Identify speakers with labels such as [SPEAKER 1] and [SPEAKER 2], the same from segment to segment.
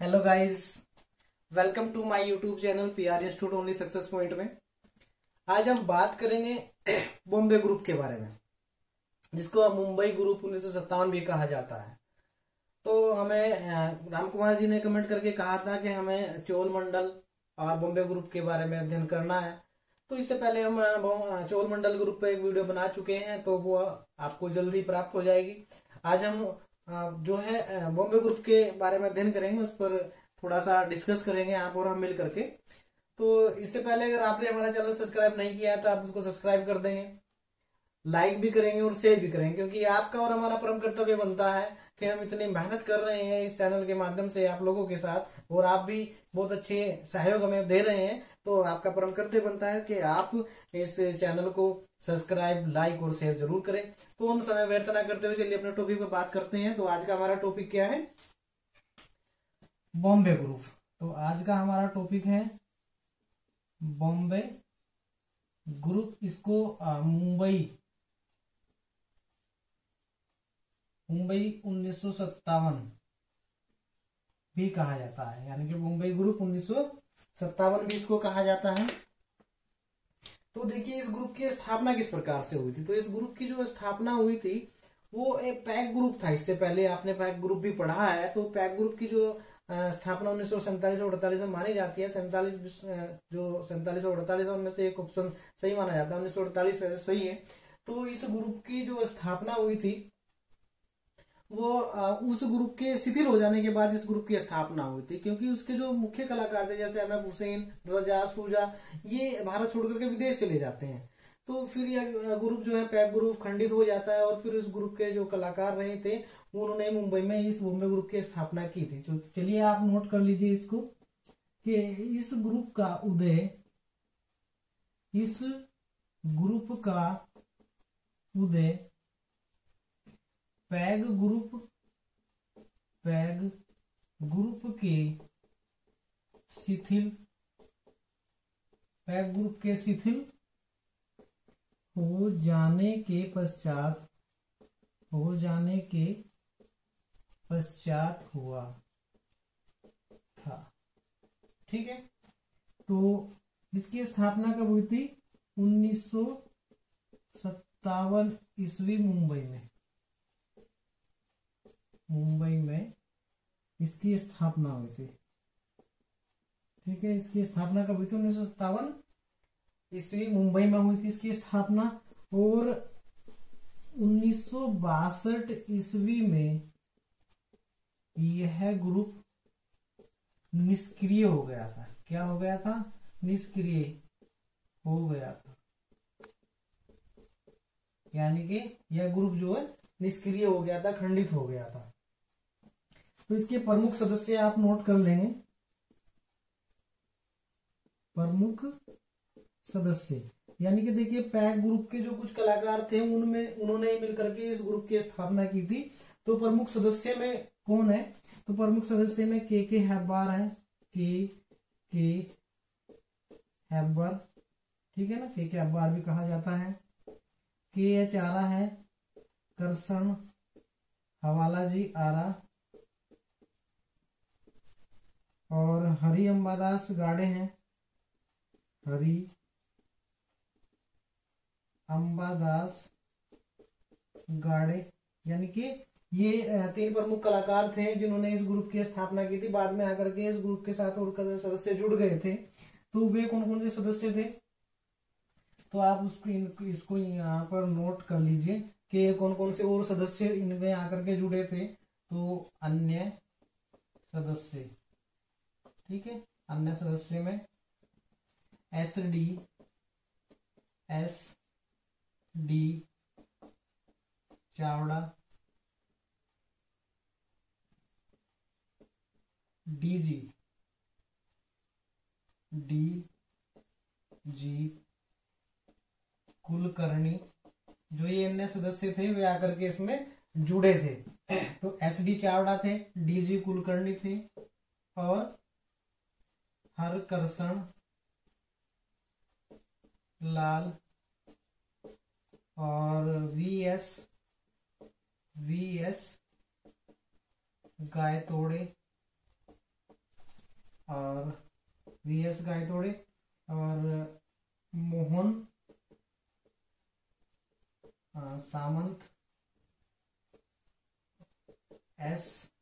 [SPEAKER 1] Hello guys, welcome to my YouTube channel PR institute only success point में। आज हम बात करेंगे बॉम्बे ग्रुप के बारे में, जिसको मुंबई ग्रुप 1957 भी कहा जाता है। तो हमें राम कुमार जी ने कमेंट करके कहा था कि हमें चोल मंडल और बॉम्बे ग्रुप के बारे में अध्ययन करना है। तो इससे पहले हम चोल मंडल ग्रुप पे एक वीडियो बना चुके हैं, तो वो आपको जल्दी प्राप्त हो जाएगी। आज हम जो है बॉम्बे ग्रुप के बारे में अध्ययन करेंगे, उस पर थोड़ा सा डिस्कस करेंगे आप और हम मिल करके। तो इससे पहले अगर आपने हमारा चैनल सब्सक्राइब नहीं किया है तो आप उसको सब्सक्राइब कर देंगे, लाइक भी करेंगे और शेयर भी करेंगे, क्योंकि आपका और हमारा परम कर्तव्य बनता है कि हम इतनी मेहनत कर रहे हैं इस चैनल के माध्यम से आप लोगों के साथ, और आप भी बहुत अच्छे सहयोग हमें दे रहे हैं। तो आपका परम कर्तव्य बनता है कि आप इस चैनल को सब्सक्राइब, लाइक और शेयर जरूर करें। तो हम समय व्यर्थ ना करते हुए चलिए अपने टॉपिक पर बात करते हैं। तो आज का हमारा टॉपिक क्या है? बॉम्बे ग्रुप। तो आज का हमारा टॉपिक है बॉम्बे ग्रुप। इसको मुंबई 1957 भी कहा जाता है, यानी कि मुंबई ग्रुप 1957 भी इसको कहा जाता है। तो देखिए, इस ग्रुप की स्थापना किस प्रकार से हुई थी। तो इस ग्रुप की जो स्थापना हुई थी वो एक पैक ग्रुप था। इससे पहले आपने पैक ग्रुप भी पढ़ा है। तो पैक ग्रुप की जो स्थापना 1947-48 में मानी जाती है। 47 और उनमें से एक ऑप्शन सही माना जाता है, 1948 वैसे सही है। तो इस ग्रुप की जो स्थापना हुई थी वो उस ग्रुप के शिथिल हो जाने के बाद इस ग्रुप की स्थापना हुई थी, क्योंकि उसके जो मुख्य कलाकार थे जैसे एम एफ हुसैन, रजा, सूजा, ये भारत छोड़ करके विदेश चले जाते हैं। तो फिर यह ग्रुप जो है पैक ग्रुप खंडित हो जाता है, और फिर इस ग्रुप के जो कलाकार रहे थे उन्होंने मुंबई में इस बॉम्बे ग्रुप की स्थापना की थी। तो चलिए आप नोट कर लीजिए इसको कि इस ग्रुप का उदय पैग ग्रुप के शिथिल हो जाने के पश्चात हुआ था। ठीक है, तो इसकी स्थापना कब हुई थी? 1957 ईस्वी मुंबई में इसकी स्थापना हुई थी। ठीक है, इसकी स्थापना कब हुई थी? 1957 ईस्वी मुंबई में हुई थी इसकी स्थापना। और 1962 ईस्वी में यह ग्रुप निष्क्रिय हो गया था। क्या हो गया था? निष्क्रिय हो गया था, यानी कि यह ग्रुप जो है निष्क्रिय हो गया था, खंडित हो गया था। तो इसके प्रमुख सदस्य आप नोट कर लेंगे। प्रमुख सदस्य यानी कि देखिए, पैक ग्रुप के जो कुछ कलाकार थे उनमें उन्होंने मिलकर के इस ग्रुप की स्थापना की थी। तो प्रमुख सदस्य में कौन है? तो प्रमुख सदस्य में के हैब्बार है। के हैब्बार, ठीक है ना, के हैब्बार भी कहा जाता है। के एच आरा है, करसन हवाला जी आरा, और हरि अंबादास गाड़े हैं। हरि अंबादास गाड़े, यानी कि ये तीन प्रमुख कलाकार थे जिन्होंने इस ग्रुप की स्थापना की थी। बाद में आकर के इस ग्रुप के साथ और सदस्य जुड़ गए थे। तो वे कौन कौन से सदस्य थे? तो आप इसको यहाँ पर नोट कर लीजिए कि कौन कौन से और सदस्य इनमें आकर के जुड़े थे। तो अन्य सदस्य, ठीक है, अन्य सदस्य में S D Chavda, D G Kulkarni, जो ये अन्य सदस्य थे वे आकर के इसमें जुड़े थे। तो एस डी चावड़ा थे, डी जी कुलकर्णी थे, और हरकरसन लाल और वी एस गायतोड़े और VS गायतोड़े और मोहन सामंत, SB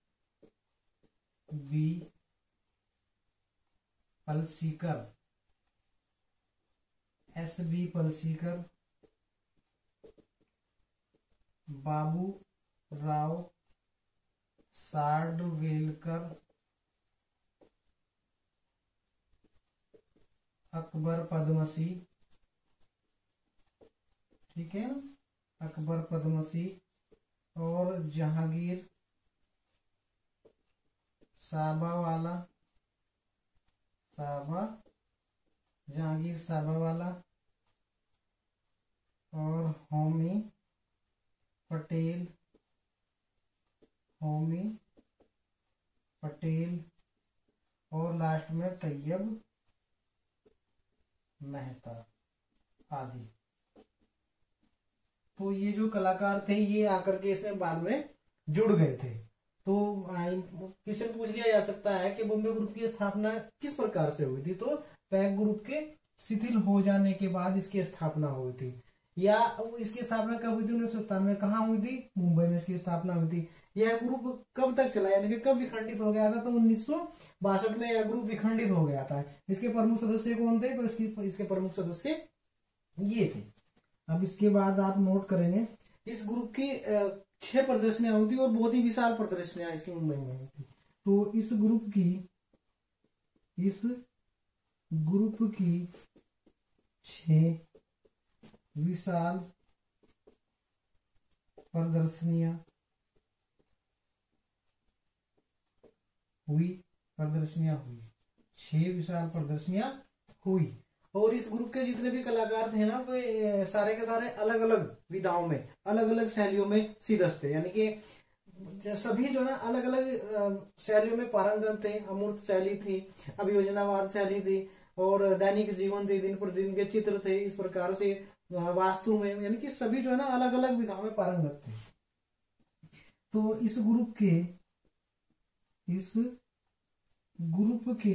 [SPEAKER 1] पलसीकर, बाबू राव सार्डवेलकर, अकबर पद्मसी, ठीक है ना, अकबर पद्मसी, और जहांगीर साबावाला, जहांगीर साबावाला, और होमी पटेल, और लास्ट में तैयब मेहता आदि। तो ये जो कलाकार थे ये आकर के इसमें बाद में जुड़ गए थे। तो क्वेश्चन पूछ लिया जा सकता है कि बॉम्बे ग्रुप की स्थापना किस प्रकार से हुई थी। तो पैक ग्रुप के शिथिल हो जाने के बाद इसकी स्थापना हुई थी, या इसकी स्थापना कब हुई थी? 1997 में। कहाँ हुई थी? मुंबई में इसकी स्थापना हुई थी। यह ग्रुप कब तक चला, यानी कि कब विखंडित हो गया था? तो 1962 में यह ग्रुप विखंडित हो गया था। इसके प्रमुख सदस्य कौन थे? तो इसके प्रमुख सदस्य ये थे। अब इसके बाद आप नोट करेंगे इस ग्रुप की 6 प्रदर्शनियां हुई थी और बहुत ही विशाल प्रदर्शनियां इसकी मुंबई में हुई थी। तो इस ग्रुप की 6 विशाल प्रदर्शनियां हुई, 6 विशाल प्रदर्शनियां हुई। और इस ग्रुप के जितने भी कलाकार थे ना, वो सारे के सारे अलग अलग विधाओं में, अलग अलग शैलियों में सिद्धस्त थे, यानी कि सभी जो ना अलग अलग शैलियों में पारंगत थे। अमूर्त शैली थी, अभियोजनावाद शैली थी, और दैनिक जीवन थे, दिन प्रतिदिन के चित्र थे, इस प्रकार से वास्तु में, यानी कि सभी जो है ना अलग अलग विधाओं में पारंगत थे। तो इस ग्रुप के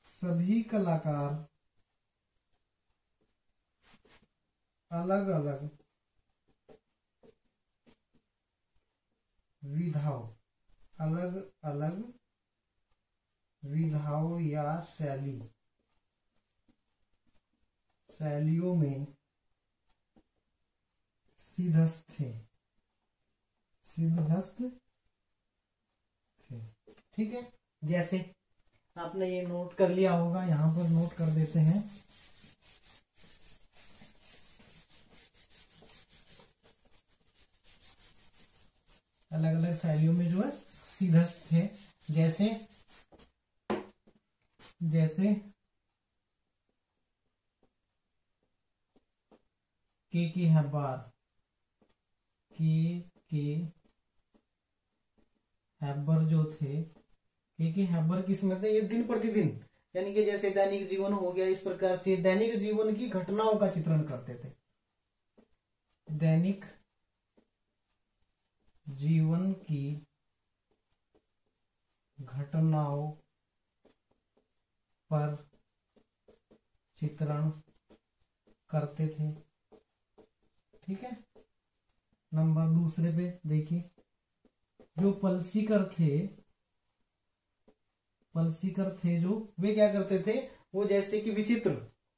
[SPEAKER 1] सभी कलाकार अलग अलग विधाओं या शैलियों में सिद्धस्त थे। ठीक है, जैसे आपने ये नोट कर लिया होगा, यहां पर नोट कर देते हैं। अलग अलग शैलियों में जो है सिद्धस्त थे, जैसे के हैबर जो थे, के हैबर किसमें थे? ये दिन प्रतिदिन, यानी कि जैसे दैनिक जीवन हो गया, इस प्रकार से दैनिक जीवन की घटनाओं का चित्रण करते थे। दैनिक जीवन की घटनाओं पर चित्रण करते थे। ठीक है, नंबर दूसरे पे देखिए, जो पलसीकर थे जो, वे क्या करते थे? वो जैसे कि विचित्र,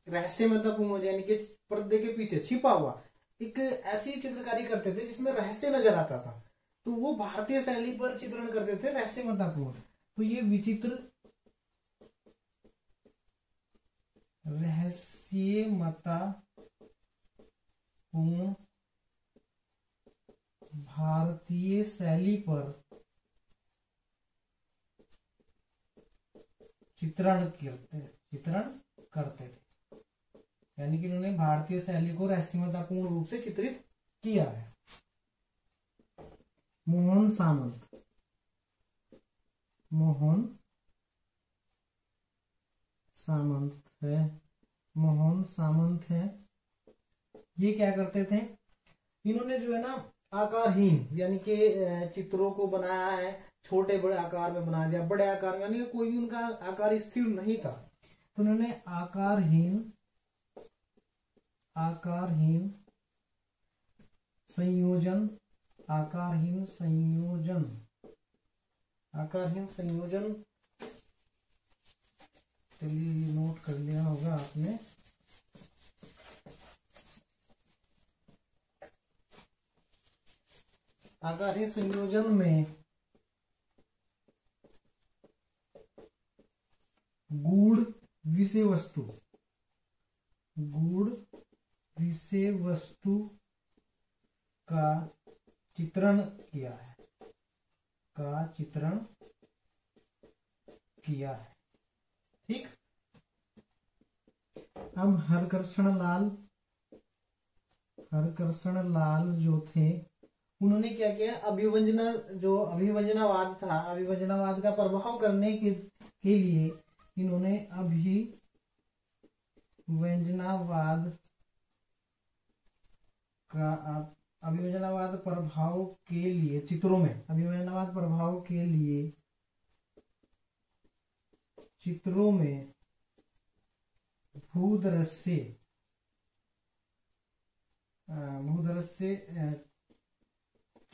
[SPEAKER 1] रहस्यमयपूर्ण, यानी कि पर्दे के पीछे छिपा हुआ एक ऐसी चित्रकारी करते थे जिसमें रहस्य नजर आता था। तो वो भारतीय शैली पर चित्रण करते थे, रहस्यमयपूर्ण। तो ये विचित्र, रहस्यमयपूर्ण भारतीय शैली पर चित्रण करते थे, यानी कि उन्होंने भारतीय शैली को रहस्यमयपूर्ण रूप से चित्रित किया है। मोहन सामंत है, ये क्या करते थे? इन्होंने जो है ना आकारहीन, यानी कि चित्रों को बनाया है, छोटे बड़े आकार में बना दिया, बड़े आकार में, यानी कि कोई भी उनका आकार स्थिर नहीं था, तो उन्होंने आकारहीन संयोजन चलिए नोट कर लिया होगा आपने। आकारहीन संयोजन में गूढ़ विषय वस्तु का चित्रण किया है। ठीक। अब हरकृष्ण लाल जो थे, उन्होंने क्या किया, अभिव्यंजनावाद था, अभिव्यंजनावाद का प्रभाव करने के लिए इन्होंने अभिव्यंजनावाद प्रभाव के लिए चित्रों में भूदृश्य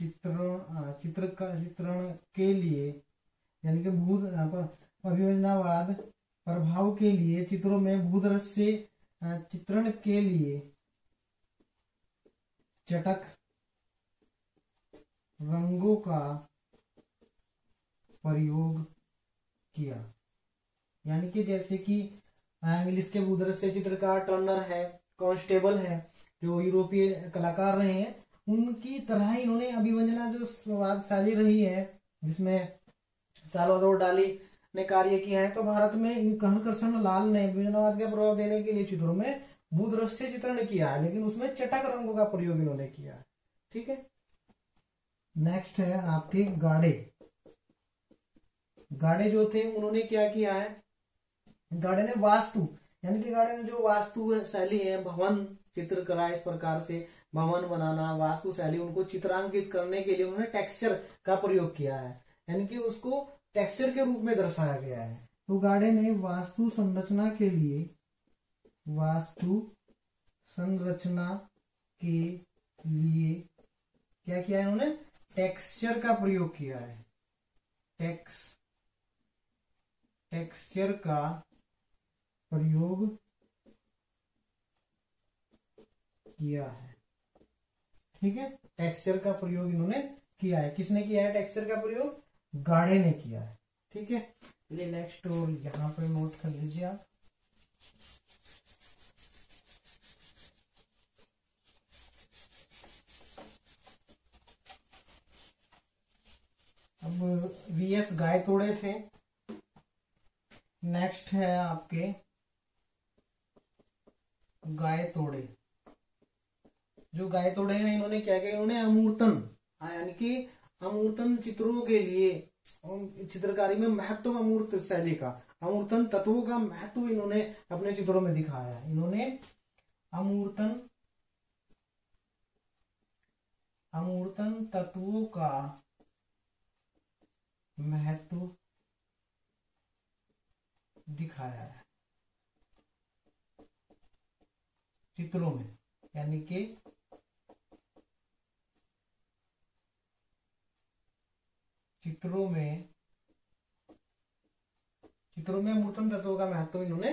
[SPEAKER 1] चित्रण के लिए, यानी कि अभिव्यंजनावाद प्रभाव के लिए चित्रों में भूदृश्य चित्रण के लिए चटक रंगों का प्रयोग किया। यानी कि जैसे कि इंग्लिश के भूदृश्य चित्रकार टर्नर है, कांस्टेबल है, जो यूरोपीय कलाकार रहे हैं, उनकी तरह ही इन्होंने अभिव्यंजना जो स्वाद शैली रही है, जिसमें साल्वादोर डाली ने कार्य किया है, तो भारत में हरकृष्ण लाल ने अभिव्यंजनावाद का प्रभाव देने के लिए चित्रों में भूदृश्य चित्रण किया है, लेकिन उसमें चटक रंगों का प्रयोग इन्होंने किया है। ठीक है। नेक्स्ट है आपके गाड़े जो थे, उन्होंने क्या किया है, गाड़े ने वास्तु, यानी कि गाड़े ने जो वास्तु शैली है, भवन चित्रकला, इस प्रकार से भवन बनाना, वास्तु शैली, उनको चित्रांकित करने के लिए उन्होंने टेक्सचर का प्रयोग किया है, यानी कि उसको टेक्सचर के रूप में दर्शाया गया है। तो गाड़े ने वास्तु संरचना के लिए क्या किया है, उन्होंने टेक्सचर का प्रयोग किया है, टेक्सचर का प्रयोग किया है। ठीक है। टेक्सचर का प्रयोग इन्होंने किया है। किसने किया है टेक्सचर का प्रयोग? गाड़े ने किया है। ठीक है। चलिए नेक्स्ट और यहां पर नोट कर लीजिए आप। अब वीएस गायतोड़े थे। नेक्स्ट है आपके गायतोड़े। जो गायतोड़े हैं इन्होंने क्या किया, इन्होंने अमूर्तन यानी कि अमूर्तन चित्रों के लिए चित्रकारी में महत्व, अमूर्त शैली का, अमूर्तन तत्वों का महत्व इन्होंने अपने चित्रों में दिखाया है। इन्होंने अमूर्तन तत्वों का महत्व दिखाया है चित्रों में, यानी कि चित्रों में अमूर्तन तत्वों का महत्व इन्होंने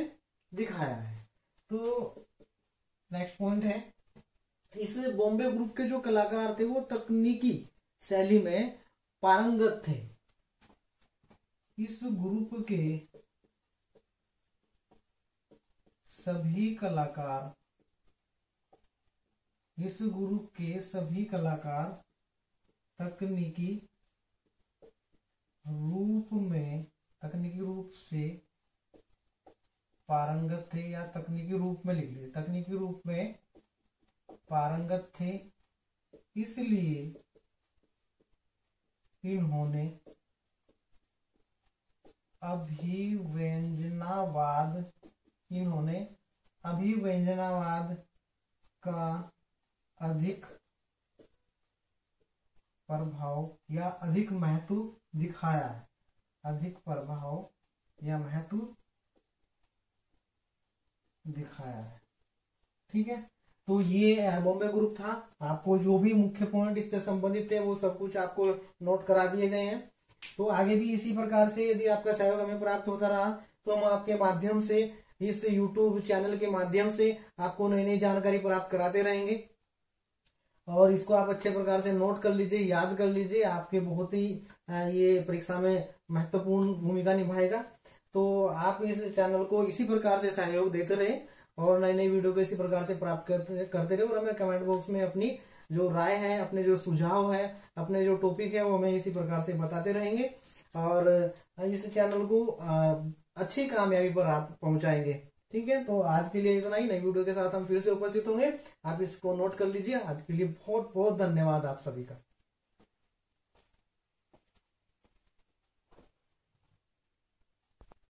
[SPEAKER 1] दिखाया है। तो नेक्स्ट पॉइंट है, इस बॉम्बे ग्रुप के जो कलाकार थे वो तकनीकी शैली में पारंगत थे। इस ग्रुप के सभी कलाकार तकनीकी रूप से पारंगत थे, या तकनीकी रूप में लिख लीजिए, तकनीकी रूप में पारंगत थे। इसलिए इन्होंने अभिव्यंजनावाद का अधिक प्रभाव या अधिक महत्व दिखाया है, अधिक प्रभाव या महत्व दिखाया है। ठीक है, तो ये बॉम्बे ग्रुप था। आपको जो भी मुख्य पॉइंट इससे संबंधित थे वो सब कुछ आपको नोट करा दिए गए हैं। तो आगे भी इसी प्रकार से यदि आपका सहयोग हमें प्राप्त होता रहा तो हम आपके माध्यम से, इस YouTube चैनल के माध्यम से आपको नई नई जानकारी प्राप्त कराते रहेंगे। और इसको आप अच्छे प्रकार से नोट कर लीजिए, याद कर लीजिए, आपके बहुत ही ये परीक्षा में महत्वपूर्ण भूमिका निभाएगा। तो आप इस चैनल को इसी प्रकार से सहयोग देते रहे और नई नई वीडियो को इसी प्रकार से प्राप्त करते रहे। और हमें कमेंट बॉक्स में अपनी जो राय है, अपने जो सुझाव है, अपने जो टॉपिक है वो हमें इसी प्रकार से बताते रहेंगे और इस चैनल को अच्छी कामयाबी पर आप पहुंचाएंगे। ठीक है, तो आज के लिए इतना ही। नई वीडियो के साथ हम फिर से उपस्थित होंगे, आप इसको नोट कर लीजिए। आज के लिए बहुत बहुत धन्यवाद आप सभी का।